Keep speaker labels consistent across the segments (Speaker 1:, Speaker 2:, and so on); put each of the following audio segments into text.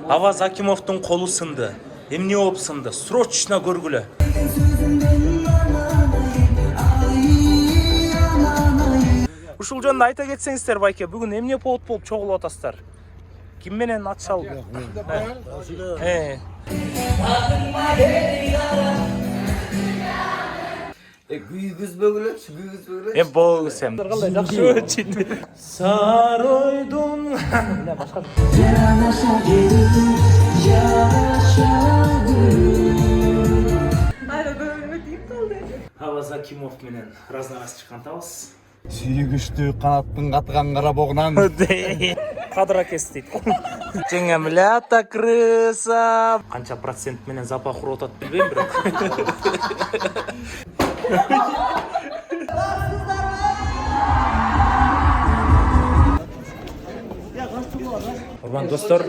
Speaker 1: Аваз Акимовдун колу сынды. Эмне болуп сынды? Срочно көргүлө. Ушул жөнүндө айта кетсеңиздер, байке, бүгүн эмне повод болуп чогулуп атасыздар? Ким менен атшал?
Speaker 2: Güzbөгүлөчү.
Speaker 1: Болгусем. Кандай жакшы чит. Саройдун. Аваз Акимов менен разнарас чыккантабыз.
Speaker 2: Сүйгүчтүү канаттын катыган кара богунан.
Speaker 1: Кадра кестик. Жеңемлята крыса. Канча процент менен запах уруп атат билбейм, бирок. Урман достор,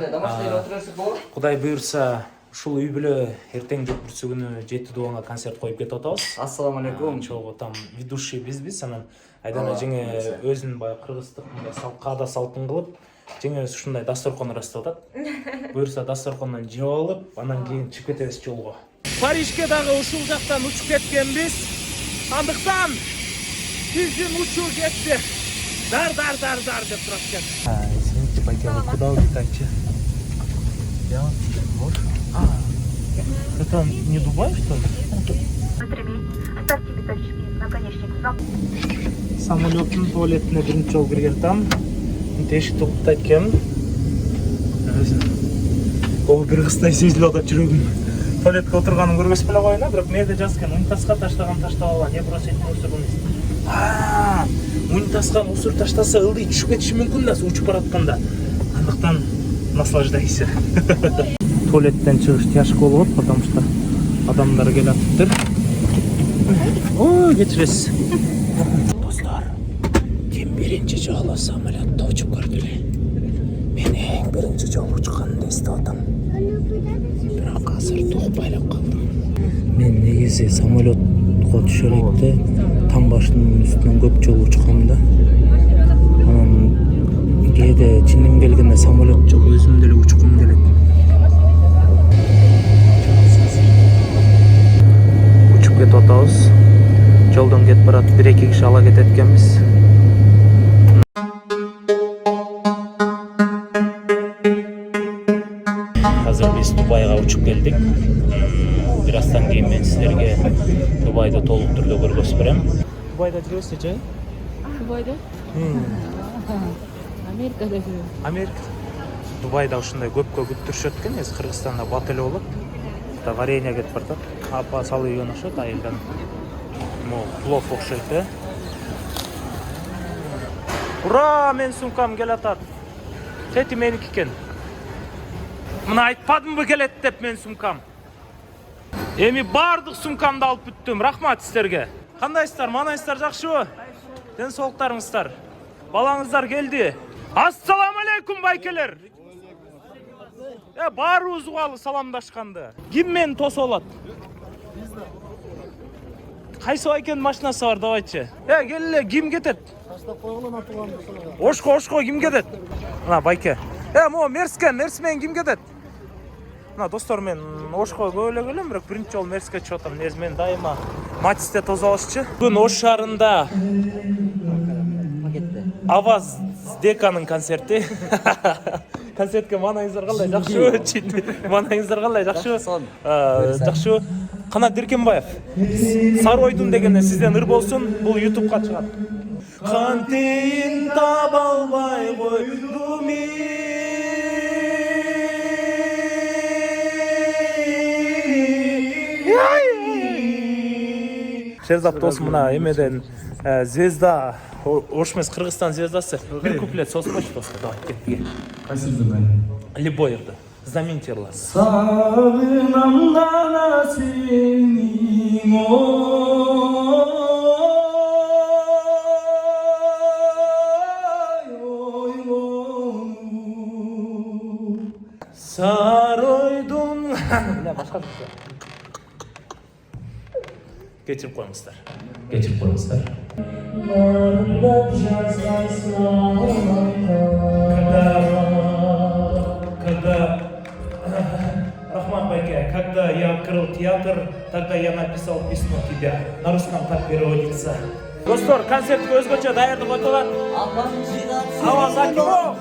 Speaker 1: Кудай буйрса, ушул үй бүлө эртең жекпүрсү күнү 7 дубанга концерт коюп кетип атабыз.
Speaker 2: Ассаламу алейкум.
Speaker 1: Чогуу там ведущий бизбиз, анан айдана жеңе өзүнүн баягы кыргыздык каада салтын кылып, жеңе ушундай дасторкон ырастап атат. Буйрса дасторкондон жеп алып, анан кийин чыгып кетебиз жолго. Парижге дагы ушул жактан учуп кеткенбиз. Андыктан биздин учуу кетти. Дар деп турат экен. Извините, байке, вы куда улетаете? Я вот. Это не Дубай, что ли?
Speaker 3: Ставьте металлический наконечник.
Speaker 1: Самолеттун туалетине биринчи жолу кирген там. Эшикти токтойт экен. Бир кыздай сезилип атат жүрөгүм. Туалетке отурганын көргөзүп эле коеюн, бирок мээде жазган унитазга таштаган таштабала, не бросить мусор вниз. Унитазга мусор таштаса ылдый түшүп кетиши мүмкүн да, учуп баратканда. Андыктан наслаждайся. Туалеттен чыгыш тяжко болот, потому что адамдар келатыптыр. Ой, кечиресиз. Достор, ким биринчи жолу самолетто учуп көрдү эле? Мен эң биринчи жолу учканымды эстеп атам. Бирок азыр тукпайлап калдым. Мен негизи самолетко түшө электе таң башынын үстүнөн көп жолу учкам да. Анан кээде чынын келгенде самолет жок, өзүм деле учкум келет. Учуп кетип атабыз. Жолдон кетип барат, 1-2 киши ала кетет экенбиз. Азыр биз Дубайга учуп келдик. Бир аздан кийин мен силерге Дубайды толук түрдө көргөзүп берем. Дубайда жүрөсүз жай?
Speaker 4: Дубайда? Америкада жүрөм.
Speaker 1: Америка. Дубайда ушундай көпкө күттүрүшөт экен, Кыргызстанда бат эле болот. Да варенье кетип баратат. Апа салып үйгөн окшойт айылдан. Плов окшойт, Ура, мен сумкам келатат. Тети меники экен. Мына айтпадымбы келет деп мен сумкам. Эми бардык сумкамды алып бүттүм. Рахмат сиздерге. Кандайсыздар? Манайсыздар, жакшыбы? Ден соолуктарыңыздар. Балаңыздар келди. Ассаламу алейкум, байкелер. Баарыбыз угалы саламдашканды. Ким мени тосуп алат? Кайсы байкенин машинасы бар, давайчы. Келе, ким кетет? Таштап койгон атылганды. Ошко, ким кетет? Мына байке. Могу Мерс менен ким кетет? Мына достор, мен Ошко көп эле келем, бирок биринчи жолу Мерске чыгып атам. Негизи мен дайыма Матисте тосуп алышчы. Бүгүн Ош шаарында Аваз Деканын концерти. Концертке манайыңыздар кандай, жакшыбы? Манайыңыздар кандай, жакшыбы? Жакшыбы. Канат Деркенбаев. Саройдун дегенде сизден ыр болсун, бул YouTube'га чыгат. Кантейин таба албай койдум. Шерзат досум мына эмеден звезда, Ош эмес, Кыргызстан звездасы. Бир куплет созбойчу достор, давай кетпиге.
Speaker 2: Кайсы задание?
Speaker 1: Любойевди. Знаменитерлар.
Speaker 2: Сагынам гана сени
Speaker 1: Саройдун. Башка Geçirip koymuşlar. Майке, когда я открыл театр, тогда я написал письмо тебе. На русском так переводится. Достор, концертке өзгөчө даярдык өтүп Аваз Акимов!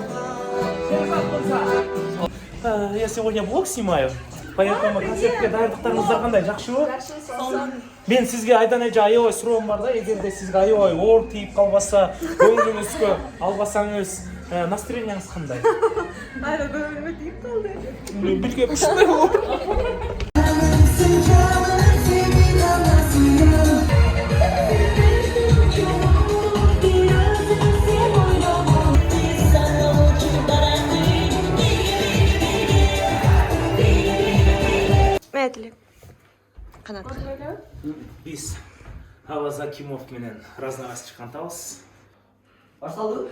Speaker 1: Я сегодня блог снимаю, поэтому концертке даярдыктарыңыздар кандай, жакшыбы? Мен сизге айдан эже аябай суроом бар да, эгерде сизге аябай оор тийип калбаса, көңүлүңүзгө албасаңыз, настроениеңиз кандай?
Speaker 5: Aynen böyle deyip kaldı.
Speaker 1: Билгем ушундай болот.
Speaker 5: Медли. Канат.
Speaker 1: Биз Аваз Акимов менен разнорас чыккантабыз.
Speaker 6: Башталды?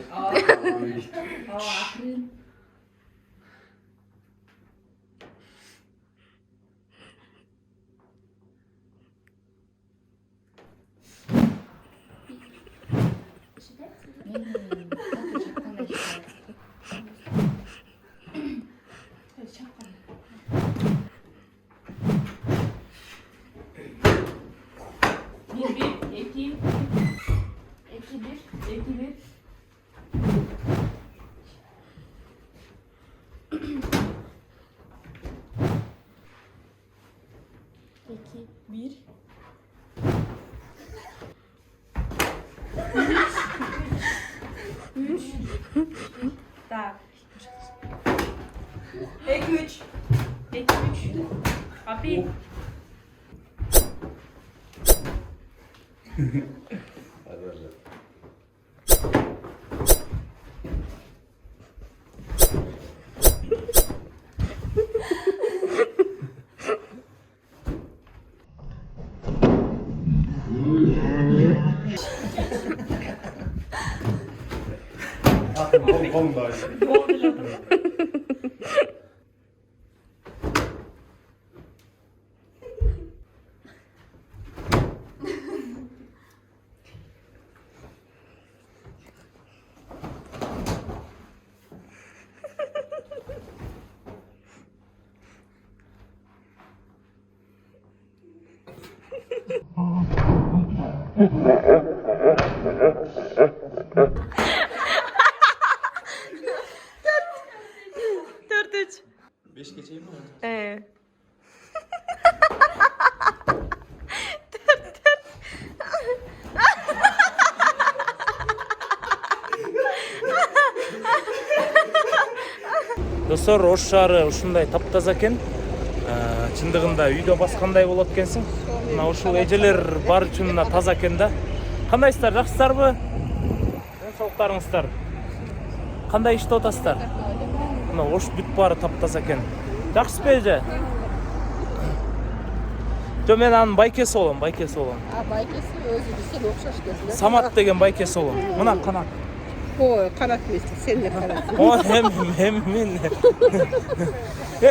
Speaker 5: Так. 2-3. 2-3. Abi. Dört üç.
Speaker 2: 5 geçeyim mi?
Speaker 1: Достор, Ош шаары ушундай таптаза экен. Чындыгында үйдө баскандай болот экенсиң. Мына ушул эжелер бар үчүн мына таза экен да. Кандайсыздар, жакшысыздарбы? Денсаулыктарыңыздар кандай иштеп атасыздар? Мына Ош бүт баары таптаза экен. Жакшысызбы эже? Жо, мен анын байкеси болом, байкеси болом.
Speaker 7: Байкеси өзү сен окшош экенсиң.
Speaker 1: Самат деген байкеси болом. Мына канат.
Speaker 7: Ой, канат эмессиң, сен эле канат.
Speaker 1: О, мен.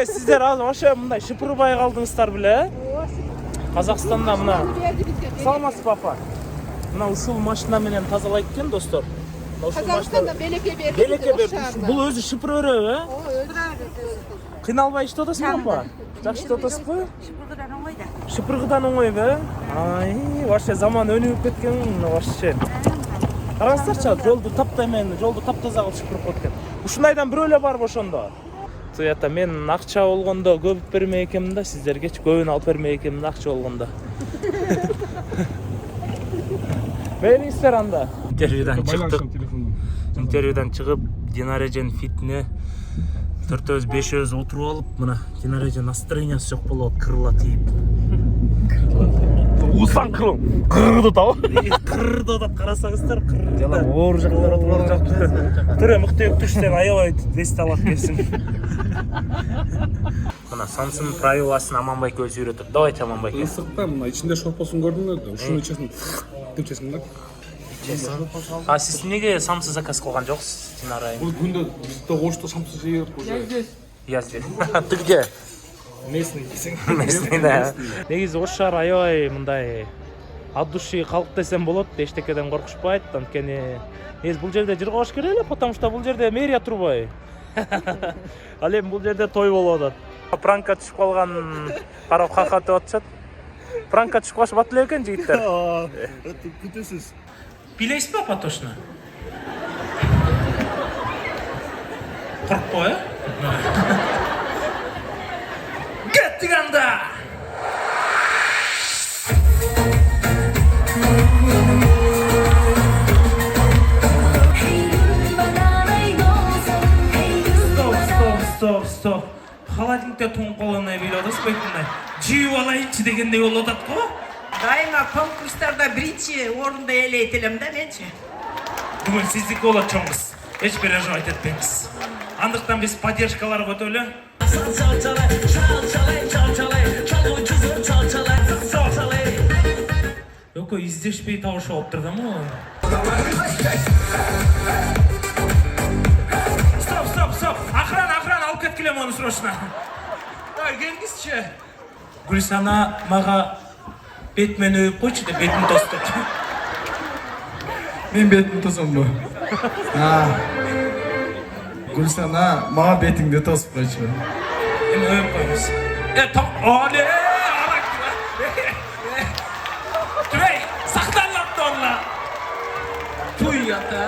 Speaker 1: Сиздер азыр ошо мындай шыпырбай калдыңыздар беле? Казакстанда мына. Саламатсызбы, апа? Мына ушул машина менен тазалайт экен, достор.
Speaker 7: Казакстанда белекке берди.
Speaker 1: Белекке берди. Бул өзү шыпыр өрөбү, э? Кыйналбай иштеп атасызбы, апа? Жакшы иштеп атасызбы? Шыпыргыдан оңойбу? Ай, вообще заман өнүгүп кеткен, вообще. Караңыздарчы, жолду таптаймен, жолду таптаза кылып шыпырып коет экен. Ушундайдан бирөө эле барбы ошондо? Туята мен акча болгондо көп бермей экенмин да, сиздергечи көбүн алып бермей экенмин акча болгондо. Бериңиздер анда. Интервьюдан чыгып, Динара эженин фитине 4-5 отуруп алып, мына Динара эже настроениясы жок болот, кырыла тийип. Усан кырыл. Кырды да. Кырды да карасаңыздар, кырды. Жана оор жактар отуруп. Тура мыкты өктүштен аябай вести алат келсин. Мына Самсун правиласын Аманбайке өзү үйрөтөт. Давайте, Аманбайке.
Speaker 2: Ысыкта мына ичинде шорпосун көрдүң да, ушуну ичесиң. Ким чесиң да?
Speaker 1: А сиз неге самсы заказ кылган жоксуз, Динара?
Speaker 2: Бул күндө бизде Ошто самсы жейт кожо.
Speaker 1: Я здесь. Тилге.
Speaker 2: Местный десең.
Speaker 1: Местный, да. Негизи Ош шаары аябай мындай от души калк десем болот, эчтекеден коркушпайт. Анткени негизи бул жерде жыргабаш керек эле, потому что бул жерде мэрия турбай. Ал эми бул жерде той болуп атат. Пранкка түшүп калган карап какатып атышат. Пранкка түшүп калыш бат эле экен жигиттер.
Speaker 2: Күтөсүз.
Speaker 1: Билесизби апа точно? Коркпо, э? Кеттик анда! Стоп. Холодильникте тоңуп калгандай билип атасыз байтындай. Жүйүп алайынчы дегендей болуп атат го.
Speaker 8: Дайыма конкурстарда биринчи орунду ээлейт элем да менчи.
Speaker 1: Бүгүн сиздики болот чоң кыз. Эч переживать этпеңиз. Андыктан биз поддержкаларга өтөлү. Өкө издешпей табышып алыптыр да му? Стоп. Охрана, алып кеткиле мону срочно. Ай, келгизчи. Гүлсана мага бетмен өйүп койчу деп бетин тосту.
Speaker 2: Мен бетимди тосомбу? Гүлсана, мага бетиңди тосуп койчу.
Speaker 1: Эми өйүп коебуз. Оле! Түбей, сактанып торла. Туй ата.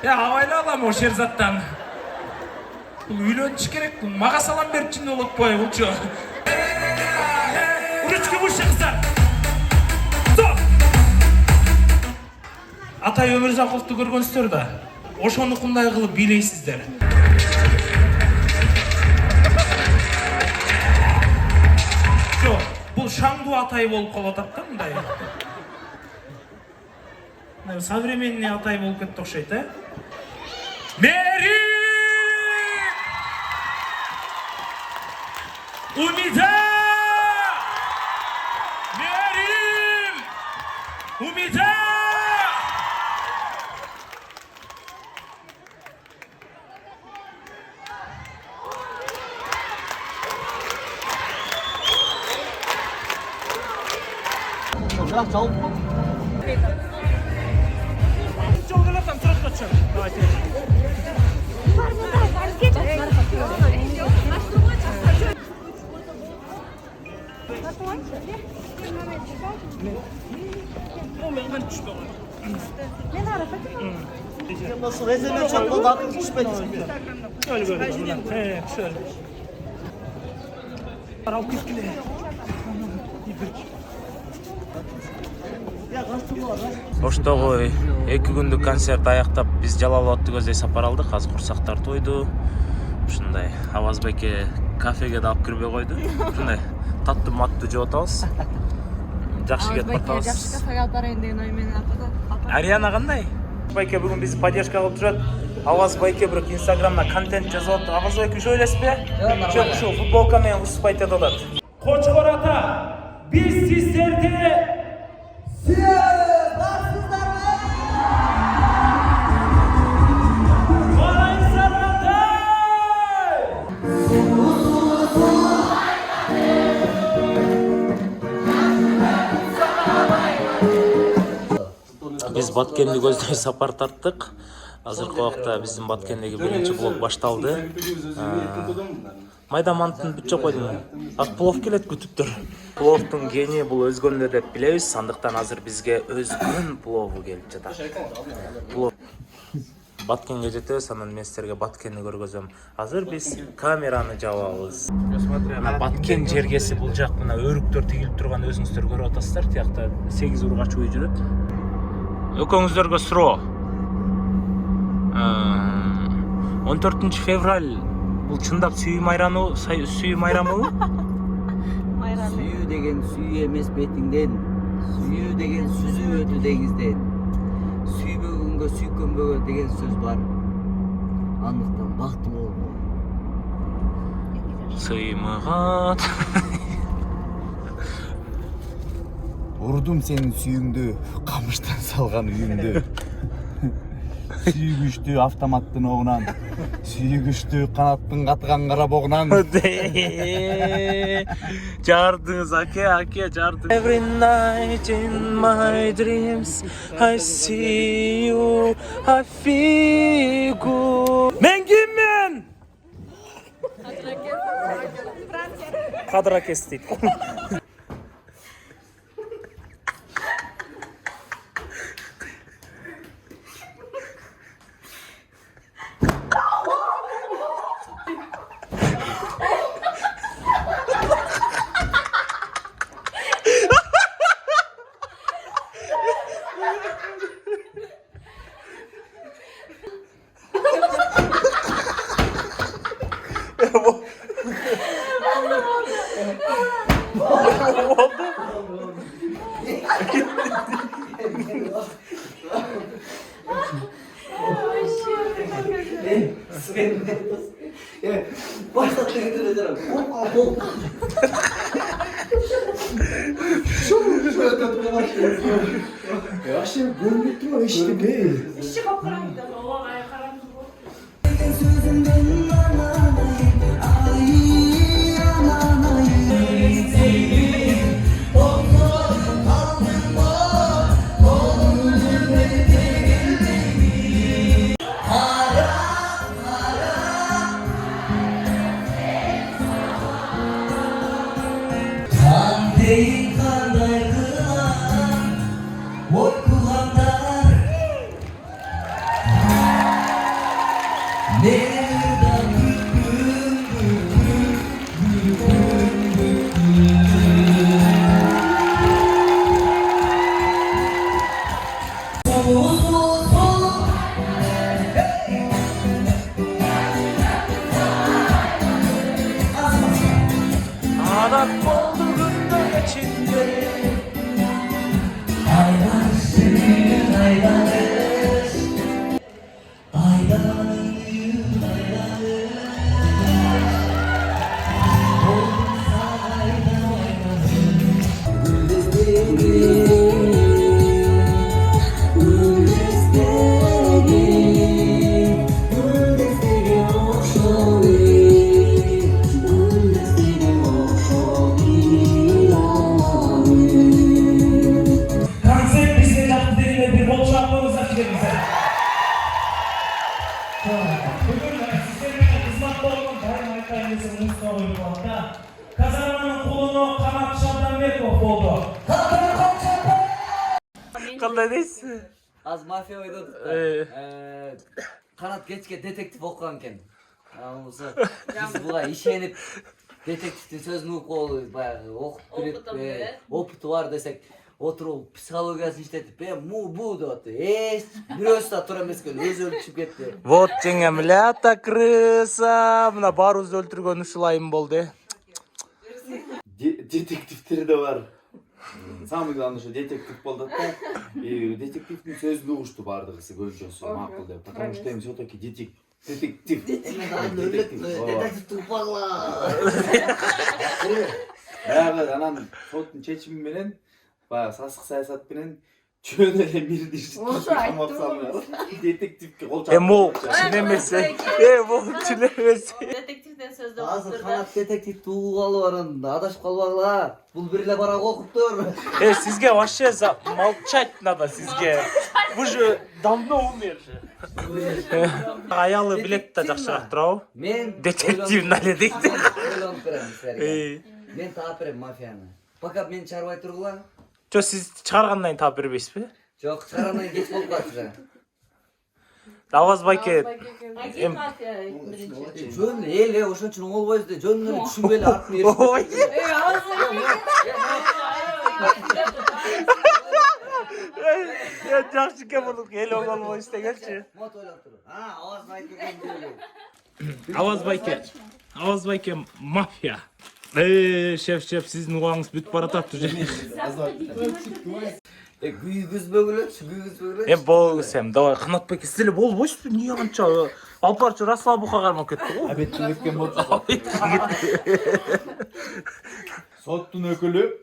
Speaker 1: Абайла алам ошол заттан. Бул үйлөнүш керек, бул мага салам берип чын болот бой булчу. Ручка выше, кыздар. Стоп! Атай Өмүрзаковду көргөнсүздөр да. Ошонукундай кылып бийлейсиздер. Жок, бул Шаңду Атай болуп калып атат да мындай. Современный Атай болуп кетти окшойт, э? Мери! Умида! Мерим! Умида!
Speaker 6: Sıra çal.
Speaker 1: Жол келатам, срочно чын. Давайте.
Speaker 6: Nasıl rezerve çakma zaten düşmedi.
Speaker 1: Şöyle böyle. Şöyle. Al küsküle. Оштогу 2 күндүк концерт аяктап биз Жалал Абадты көздөй сапар алдык. Азыр курсактар тойду. Ушундай Аваз байке кафеге да алып кирбей койду. Ушундай таттуу маттуу жеп атабыз. Жакшы кетип атабыз.
Speaker 5: Жакшы кафеге алып барайын деген ой менен атады.
Speaker 1: Ариана кандай? Байке бүгүн бизди поддержка кылып турат. Аваз байке бирок Инстаграмда контент жазып атат. Аваз байке ушул элесизби? Жок, ушул футболка менен уступ айтат атат. Кочкор ата, биз сиздерди Биз Баткенди көздөй сапар тарттык. Азыркы убакта биздин Баткендеги биринчи блок башталды. Майдаманттын бүтчө койдум. Ак плов келет күтүптүр. Пловдун гени бул өзгөндө деп билебиз. Андыктан азыр бизге өзгөн плову келип жатат. Плов Баткенге жетебиз, анан мен силерге Баткенди көргөзөм. Азыр биз камераны жабабыз. Мына Баткен жергеси бул жак мына өрүктөр тигилип турган өзүңүздөр көрүп атасыздар. Тиякта 8 ургач уй жүрөт. Өкөңүздөргө суроо. 14 февраль бул чындап сүйүү майрамы?
Speaker 6: Сүйүү деген сүйүү эмес бетиңден, сүйүү деген сүзүү өтү деңизден. Сүйбөгөнгө сүйкөнбөгө деген сөз бар. Андыктан бактылуу болгу.
Speaker 1: Сыймыгат.
Speaker 2: Урдум сенин сүйүңдү, камыштан салган үйүңдү. Сүйгүчтүү автоматтын огунан, сүйгүчтүү канаттын катыган кара богунан.
Speaker 1: Жардыңыз, аке, жардыңыз. Every night in my dreams I see you, I feel good. Мен киммен? кадра кес дейт. Adam olduğunda içinde
Speaker 9: Konsept bize takdirle bir bol şapkamız akidemize. Bugün sizlerine hizmetli olan Bayram Aykaylısı Mustafa Uygulan'da kazanmanın kulunu Kanat Şadanbekov oldu.
Speaker 1: Kандай дейсіз?
Speaker 6: Az mafya oynadık da. Kanat geçke detektif okuyan ken. Biz buğa işenip detektiftin sözünü okup bayağı okup bilip oputu var desek oturup psikologiyasını işletip ben bu deyaptı. Bir özü turan emesken özü ölçüp ketти.
Speaker 1: Вот жеңем лята крыса, мына баарыбызды өлтүргөн ушулайым болду.
Speaker 2: Detektifleri de var. Самый главный, что детектив болду да. Детективдин сөзүн угушту бардыгысы көбүнчөсү макул деп. Потому что эми все-таки детектив.
Speaker 6: Детектифтің бағла.
Speaker 2: Баягы анан соттун чечими менен баягы сасык саясат менен жөн эле мирди камап салмай детективге кол чапып.
Speaker 1: Бул чын эмес. Бул чын эмес.
Speaker 5: Detektiften sözde
Speaker 6: Азыр Канат детективти угуп алып анан адашып калбагыла. Бул бир эле барак окуптур.
Speaker 1: Сизге вообще молчать надо сизге. Вы же давно умер же. Аялы билет да жакшыраак турабы?
Speaker 6: Мен
Speaker 1: Детектив нале дейт.
Speaker 6: ойлонуп берем силерге. Мен таап берем мафияны. Пока мен чарбай тургула.
Speaker 1: Жо сиз чыгаргандан кийин таап бербейсизби?
Speaker 6: Жок, чыгарандан кеч болуп калчу.
Speaker 1: Аваз байке
Speaker 5: Agit mafya birinci.
Speaker 6: Жөн эле ошон үчүн оңолбойбуз да жөнүн эле түшүнбөй эле артын берип.
Speaker 1: Ой. Я жакшы экен муну эл оңолбой истегенчи.
Speaker 6: Мот ойлоп тур. Аваз байке экен деп.
Speaker 1: Аваз байке мафия. Шеф, сиздин убагыңыз бүтүп баратат уже.
Speaker 6: Күйгүзбөгүлөчү.
Speaker 1: Болгусем, давай Канат байке сиз эле болбойсузбу? Эмне канча алып барчу расслабухка кармап кетти го.
Speaker 2: Обеттиликкен болчу. Соттун өкүлү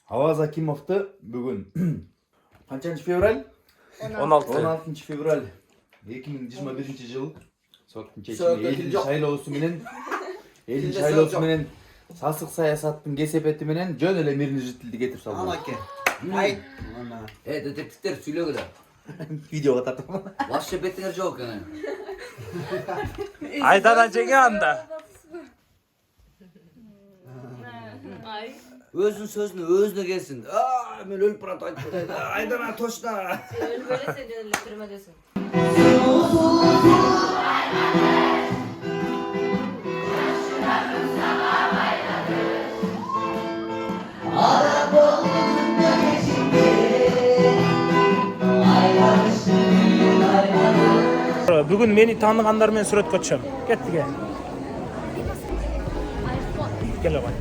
Speaker 2: Аваз Акимовду бүгүн канчанчы февраль? 16 февраль 2021 жыл соттун чечими элдин шайлоосу менен сасык саясаттын кесепети менен жөн эле мирни жителди кетип салды.
Speaker 6: Амаке. Айт. Детективтер сүйлөгүлө.
Speaker 2: Видеого тартып.
Speaker 6: Вообще бетиңер жок экен.
Speaker 1: Айдана жеңе анда.
Speaker 6: Өзünün sözüne özüne gelsin. Aa, men ölüp baratım. Aydana точно.
Speaker 5: Ölmeli sen de türmedesin.
Speaker 1: Бүгін мені танығандармен суретке түсем. Кетті. Кел ағай.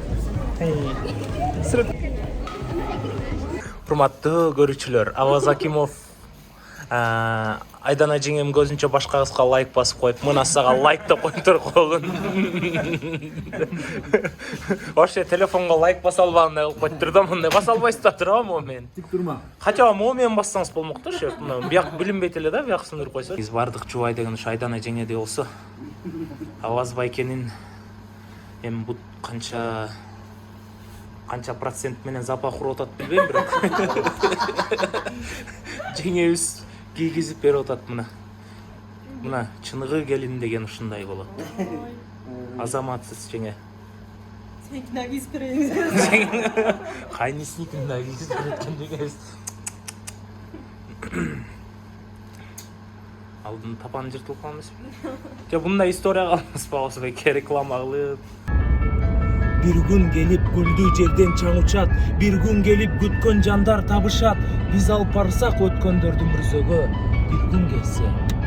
Speaker 1: Құрметті көрушілер, Аваз Акимов Айдана жеңем көзінше башқа қызға лайк басып қойып, мына саға лайк та қойып тұр қолын. Вообще телефонға лайк баса албағандай қылып қойып тұрды, мұндай баса албайсыз да тұр мен.
Speaker 2: Тик турма.
Speaker 1: Хотя мен бассаңыз болмақты ше, бияқ білінбейтілі да, бияқ сындыр қойса. Біз бардық Чубай деген үш Айдана жеңе де олсы. Аваз Байкенін бұд қанша процент менен запах уротат билбейм, бирок жеңебиз кийгизип берип атат мына чыныгы келин деген ушундай болот. Азаматсыз жеңе. Сникина кийип беребиз. Кайны сникина кийип береткен дегенбиз. Алдын тапан жыртылып калмайсызбы? Же мындай история калмаспабы, реклама кылып. Bir gün gelip güldüğü жерден çaң uçat, bir gün gelip gütkön жандар табышат. Biz alıp barsak ötkөндөрдүн мүрзөгө, bir gün gelse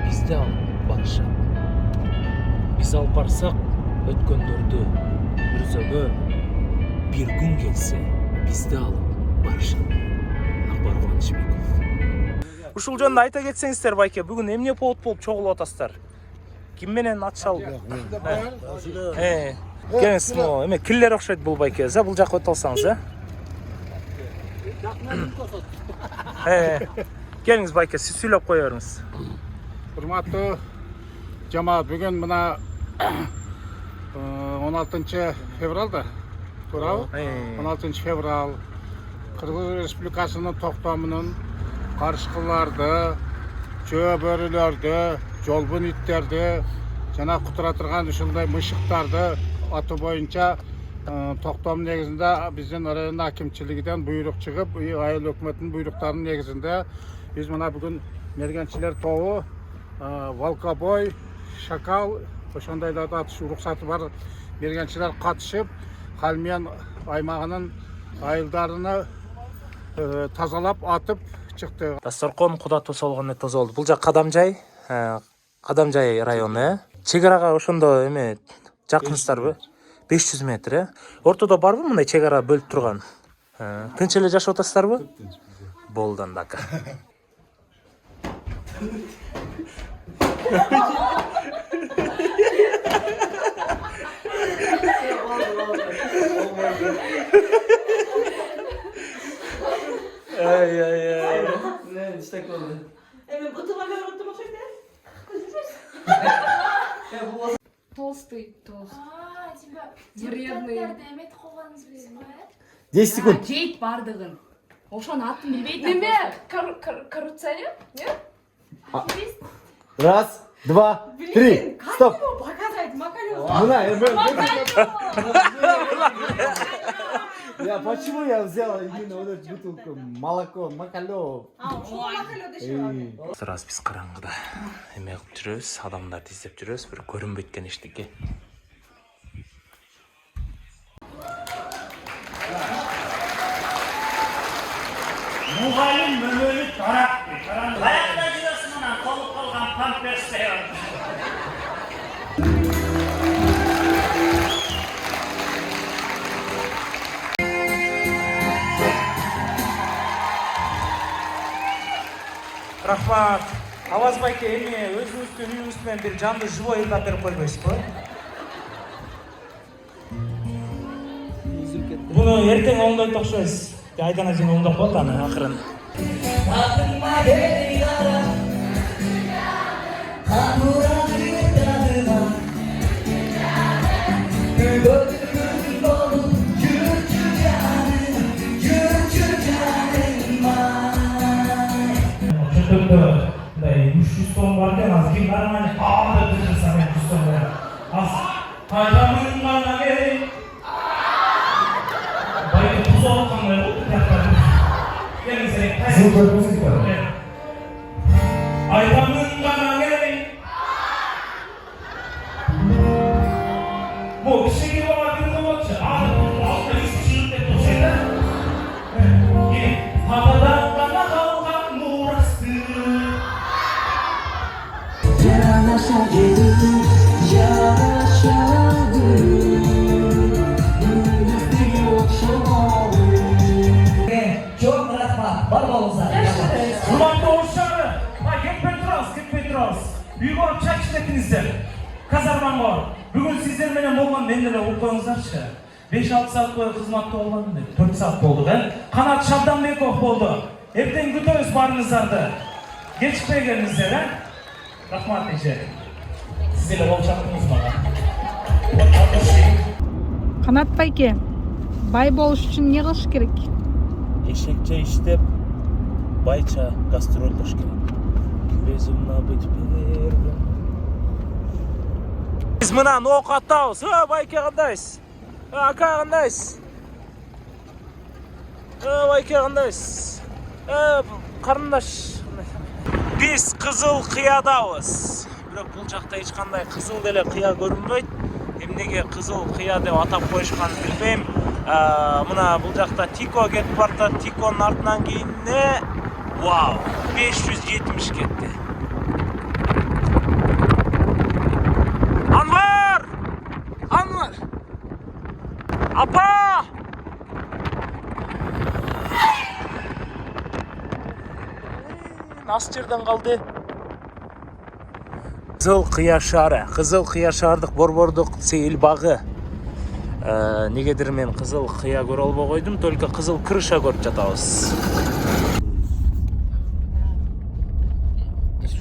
Speaker 1: bizde alıp barışat. Biz alıp barsak ötkөндөрдү мүрзөгө, bir gün gelse bizde alıp barışat. Akbar Кубанычбеков. Ушул жөнүндө айта кетсеңиздер, Байке, бүгүн эмне повод болуп чогулуп атасыздар? Ким менен атышалы? Келіңіз, кіллер оқшайды бұл Байке, бұл жаққа өт алсаңыз, келіңіз Байке, сіз сөйлеп қойырыңыз.
Speaker 10: Құрметті жамаат, бүгін мына 16 февралда, туралы 16 феврал Қырғыз Республикасының тоқтамының қарышқыларды, чөбөрілерді, жолбын иттерді, жана құтыра тұрған ушундай мышықтарды аты боюнча токтом негизинде биздин район акимчилигинен буйрук чыгып, айыл өкмөтүнүн буйруктарынын негизинде биз мына бүгүн мергенчилер тобу волкобой, шакал ошондойлорду атыш уруксаты бар мергенчилер катышып, Калмен аймагынын айылдарыны тазалап атып чыкты.
Speaker 1: Дасторкон куда тосолгону тоза болду. Бул жак Кадамжай району. Чек арага ошондо эме жакынсыздарбы? 500 метр. Ортодо барбы мындай чек ара бөлүп турган? Тынч эле жашап атасыздарбы? Болду андака. Ай.
Speaker 6: Ne işte oldu.
Speaker 5: Evet, bu tamamen unuttum o şeyleri.
Speaker 4: Толстый.
Speaker 3: Вредный.
Speaker 2: 10 секунд.
Speaker 4: Жейт бардығын. Ошоны атын билбейт.
Speaker 3: Неме? Коррупционер? Нет?
Speaker 2: Раз, два, три. Стоп.
Speaker 5: Показать, Макалёв.
Speaker 2: Я почему я взял именно вот эту бутылку? Молоко, Макалёв.
Speaker 1: Раз биз караңгыда эме кылып жүрөбүз, адамдарды издеп жүрөбүз, бир көрүнбөйт эчтеке.
Speaker 9: Muğayim mümölü tarak. Ayakta jirasın ona kolup kalgan pampersle.
Speaker 1: Рахмат. Аваз Байке, эми өзүңүздүн үйүңүз менен бир жанды живой ыйлап берип койбойсузбу? Буну эртең оңдойт окшойбуз. Айдана жеңе оңдоп коет аны акырын.
Speaker 9: Mындай 300 сом бар экен, азыр ким бармай деп жүрсөң мен 300 сом берем. Аз кайда мындан келип Байке Super, super. Aydanın kananı. Bu kişi gibi olabilir mi olacak? Altta hiçbir şey yok dedi o şeyler. Havadan bana kalkan uğraştı.
Speaker 8: Çok rahmat. Var olsa.
Speaker 9: Ulan doğuşları. Git Petros. Büyük olup çay işletinizler. Kazarman var. Bugün sizler menen bolgan mendele uğurtağınızlarçı. 5-6 saat boyu kızmakta olmadım dedi. 4 saat oldu ben. Kanat Şabdanbekov oldu. Erten kütöz barınızlardı. Geçipmeye gelinizler ha. Rahmat Ece. Sizlerle bol çaktınız bana.
Speaker 7: Kanat Bayke, bay boluş için ne kılış gerek?
Speaker 1: Eşekçe iştep, bayça gastroldaş керек. Безумно быть первым. Biz мынан оқ атабыз. Байке кандайсыз? Ака кандайсыз? Байке кандайсыз? Карындаш. Biz кызыл кыядабыз. Бирок бул жакта эч кандай кызыл деле кыя көрүнбөйт. Эмнеге кызыл кыя деп атап коюшканын билбейм. Мына бул жакта Тико кетип баратат. Тиконун артынан кийине вау, 570 кетти. Анвар! Анвар! Апа! Нас жерден калды. Кызыл кыя шаары. Кызыл кыя шаардык борбордук сейил багы. Негедир мен кызыл кыя көрө албай койдум, только кызыл крыша көрүп жатабыз.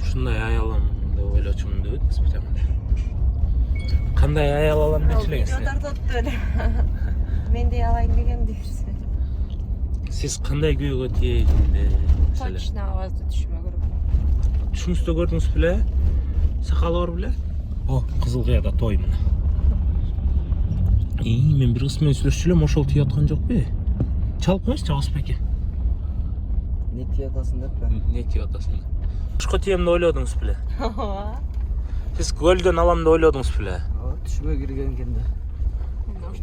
Speaker 1: Ушундай аялам деп ойлочумун деп өтүбүз бутам. Кандай аял алам деп элеңиз?
Speaker 5: Мен де алайын дегем дейсиз.
Speaker 1: Сиз кандай күйгө тийгенде?
Speaker 5: Точно авазды түшүмө көрөм.
Speaker 1: Түшүңүздө көрдүңүз беле? Сакалы бар беле? О, кызыл кыяда той мына. Мен бир кыз менен сүйлөшчү элем, ошол тие аткан жок бе? Чалып коюңуз, Жабыс байке.
Speaker 6: Не тие атасың деп пе?
Speaker 1: Не тие атасың? Башка тиемди ойлодуңуз беле? Сиз көлдөн алам деп ойлодуңуз беле?
Speaker 6: Түшүмө кирген экен да.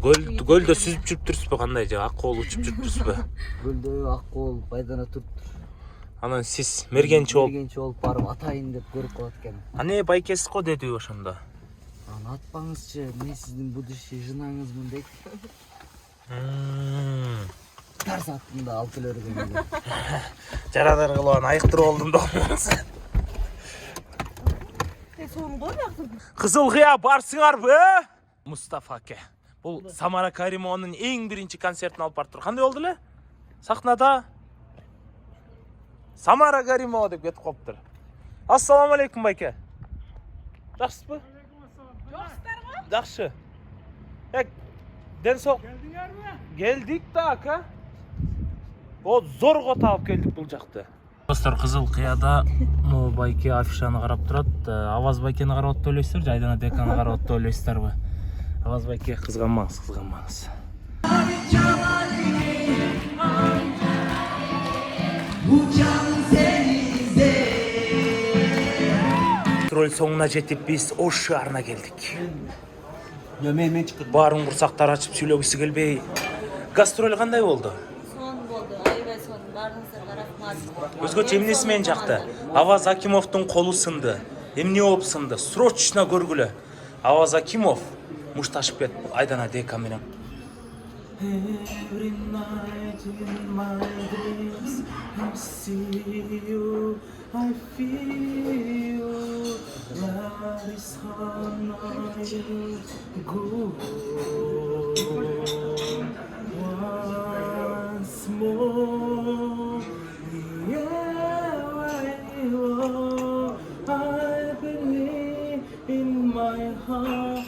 Speaker 1: Гөлдө сүзүп жүрүп турсузбу, кандай же ак кол учуп жүрүп турсузбу?
Speaker 6: Гөлдө ак кол байдана туруптур.
Speaker 1: Анан сиз мергенчи
Speaker 6: болуп барып атайын деп көрүп калат экен.
Speaker 1: Ане байкесиз го деди ошондо.
Speaker 6: Аны атпаңызчы, мен сиздин будущий жынаңызмын дейт. Тарс аттым да алып келе бергенде.
Speaker 1: Жарадар кылып айыктырып болдум да. Кызыл кыя барсыңарбы? Мустафа аке. Бул Самара Каримованын эң биринчи концертин алып барып тур. Кандай болду эле? Сахнада Самара Каримова деп кетип калыптыр. Ассаламу алейкум байке. Жакшысызбы? Жакшысыздарбы? Жакшы. Ден соң келдиңерби? Келдик да ака. О, зорго таап келдик бул жакты. Достор, кызыл кыяда могу байке афишаны карап турат. Аваз байкени карап атып ойлойсуздар же Айдана Деканы карап атып ойлойсуздарбы? Аваз байке кызганмаңыз, кызганмаңыз. Гастроль соңуна жетип биз Ош шаарына келдик.
Speaker 6: Мен чыкып
Speaker 1: Баарын курсактар ачып сүйлөгүсү келбей. Гастроль кандай болду?
Speaker 5: Сон болду, аябай сон. Баарыңыздарга рахмат.
Speaker 1: Өзгөчө эмнеси менен жакты? Аваз Акимовдун колу сынды. Эмне болуп сынды? Срочно көргүлө. Аваз Акимов мушташып кетип Айдана Дека менен. Every night in my dreams I see you, I feel that is how I go once more. Yeah, I believe in my heart,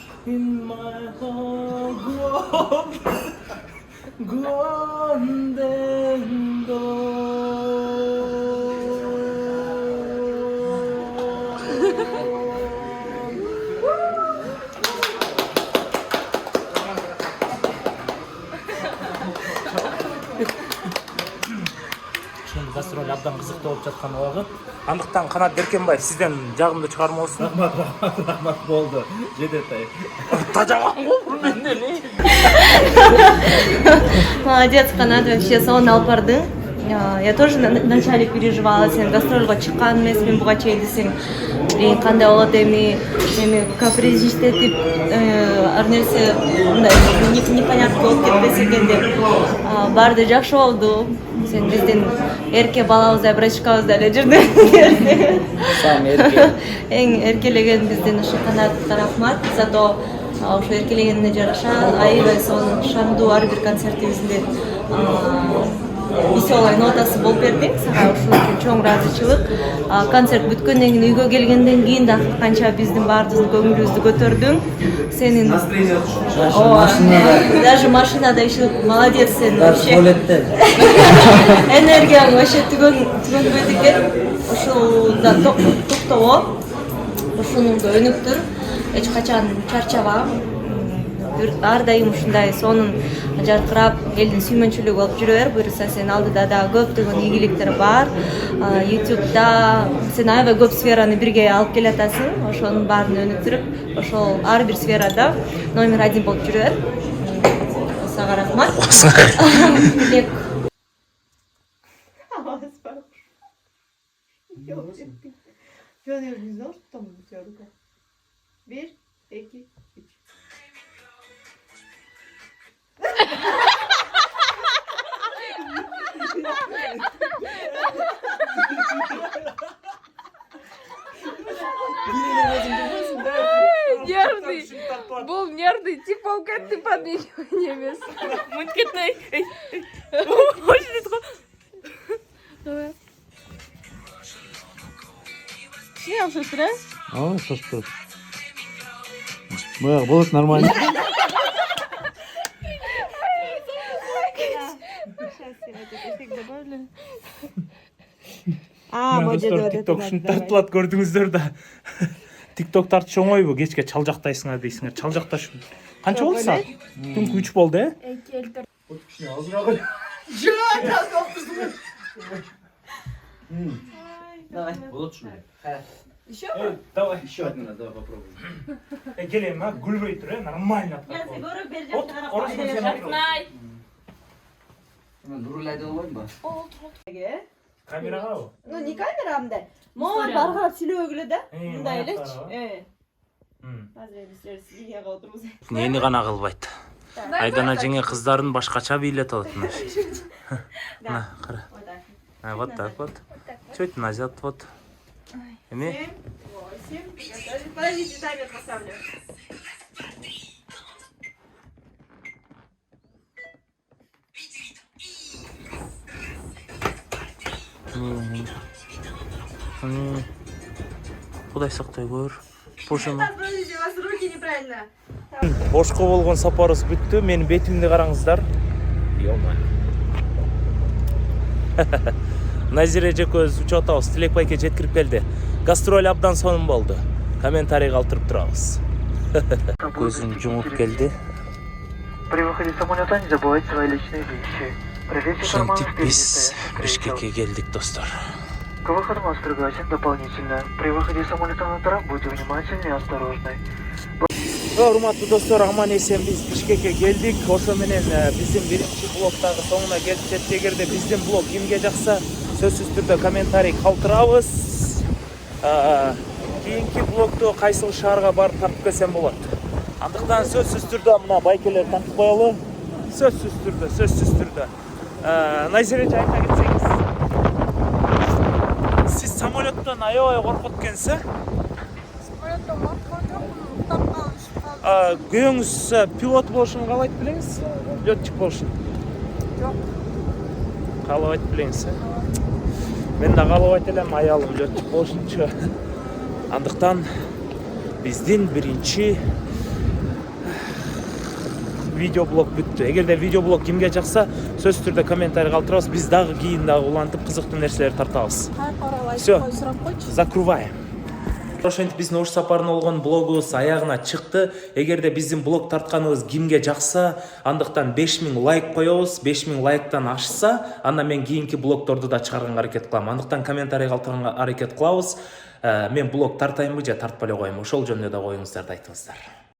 Speaker 1: абдан кызыктуу болуп жаткан убакыт. Андыктан Канат Беркенбаев сизден жагымдуу чыгарма болсун.
Speaker 2: Рахмат болду. Жететай.
Speaker 1: Тажаган го менден.
Speaker 5: Молодец, Канат, вообще сонун алып бардың. Я тоже вначале переживала, сен гастрольга чыккан эмесмин буга чейин десең, кандай болот эми каприздиштетип ар нерсе мындай непонятно болуп кетпесе экен деп. Барды жакшы болду. Сен биздин эрке балабыздай врачкабыздай эле жүрдүң.
Speaker 6: Сам эрке.
Speaker 5: Эң эркелеген биздин ушу Канатка рахмат. Зато ошо эркелегенине жараша аябай сонун шаңдуу ар бир концертибизде веселый нотасы болуп бердиң. Сага ушул үчүн чоң ыраазычылык. Концерт бүткөндөн кийин үйгө келгенден кийин да канча биздин баарыбыздын көңүлүбүздү көтөрдүң. Сенин даже машинада иши молодец сен вообще. Энергияң вообще түгөнбөйт экен. Ушулда токтобо. Ушунуңду өнүктүр. Эч качан чарчаба. Ар дайым ушундай сонун жаркырап элдин сүймөнчүлүгү болуп жүрө бер. Буюрса сен алдыда да көптөгөн ийгиликтер бар. YouTube'да сен аябай көп сфераны бирге алып келатасың. Ошонун баарын өнүктүрүп, ошол ар бир сферада номер 1 болуп жүрө бер. Сага рахмат.
Speaker 11: Я не знал, что там у тебя рука. 1, 2, 3.
Speaker 3: Нервный. Был нервный, типа кетти подмигивание емес. Мункетный.
Speaker 11: Не, уже стресс?
Speaker 10: Что ж. Вот нормально.
Speaker 1: TikTok тартылат көрдүңүздөр да. TikTok тартыш оңойбу? Кечке чалжактайсыңар дейсиңер. Чалжакташ канча болду саат? Түнкү 3 болду,
Speaker 6: Давай. Лучше.
Speaker 11: Еще?
Speaker 1: Давай.
Speaker 2: Еще один надо попробовать.
Speaker 1: Келем, гүлбөй тур, нормально.
Speaker 6: Нурулайды болбойм ба?
Speaker 1: Камерага.
Speaker 11: Ну, не камерамда. Мой баргап сүйлөгүлө да. Мындай элечи. Азыр эле сизге отурбуз.
Speaker 1: Нени гана кылбайт. Айдана жеңе кыздарын башкача бийлетип атат мына. Мына кара. Вот так вот. Чуть назад вот. Эми?
Speaker 11: 8. Подождите, таймер поставлю.
Speaker 1: Кудай сактай көр. Бошону.
Speaker 11: Подождите, у вас руки неправильно.
Speaker 1: Бошко болгон сапарыбыз бүттү. Менин бетимди караңыздар. Ёма. Назире жекөбүз учуп атабыз. Тилек байке жеткирип келди. Гастроль абдан сонун болду. Комментарий калтырып турабыз. Көзүн жумуп келди.
Speaker 9: При выходе с самолета не забывайте свои личные вещи.
Speaker 1: Ошентип биз Бишкекке келдик, достор.
Speaker 9: К выходу вас пригласим дополнительно. При выходе с самолета на трап будьте внимательны и осторожны.
Speaker 1: Урматтуу достор, аман эсен биз Бишкекке келдик. Ошо менен биздин биринчи блогдагы соңуна келип жетти. Эгерде биздин блог кимге жакса, сөзсүз түрдө комментарий калтырабыз. Кийинки блогду кайсыл шаарга барып тартып келсем болот. Андыктан сөзсүз түрдө мына байкелер тартып коелу. Сөзсүз түрдө. Назире жайына кетсеңиз. Сиз самолеттон аябай коркот экенсиз,
Speaker 3: Самолеттон корккон жокмун, уктап калышып.
Speaker 1: Күйөөңүз пилот болушун каалайт белеңиз? Летчик болушун?
Speaker 3: Жок.
Speaker 1: Каалабайт белеңиз? Мен да каалабайт элем, аялым летчик болушунчу. Андыктан биздин биринчи видеоблог бүттү. Эгерде видеоблог кимге жакса, сөзсүз түрдө комментарий калтырабыз. Биз дагы кийин дагы улантып кызыктуу нерселер тартабыз. Всё, закрываем. Ошентип биздин ош сапарына болгон блогубуз аягына чыкты. Эгерде биздин блог тартканыбыз кимге жакса, андыктан 5000 лайк коебуз. 5000 лайктан ашса, анда мен кийинки блогторду да чыгарганга аракет кылам. Андыктан комментарий калтырганга аракет кылабыз. Мен блог тартайынбы же тартпай эле коеюнбу? Ошол жөнүндө да оюңуздарды айтыңыздар.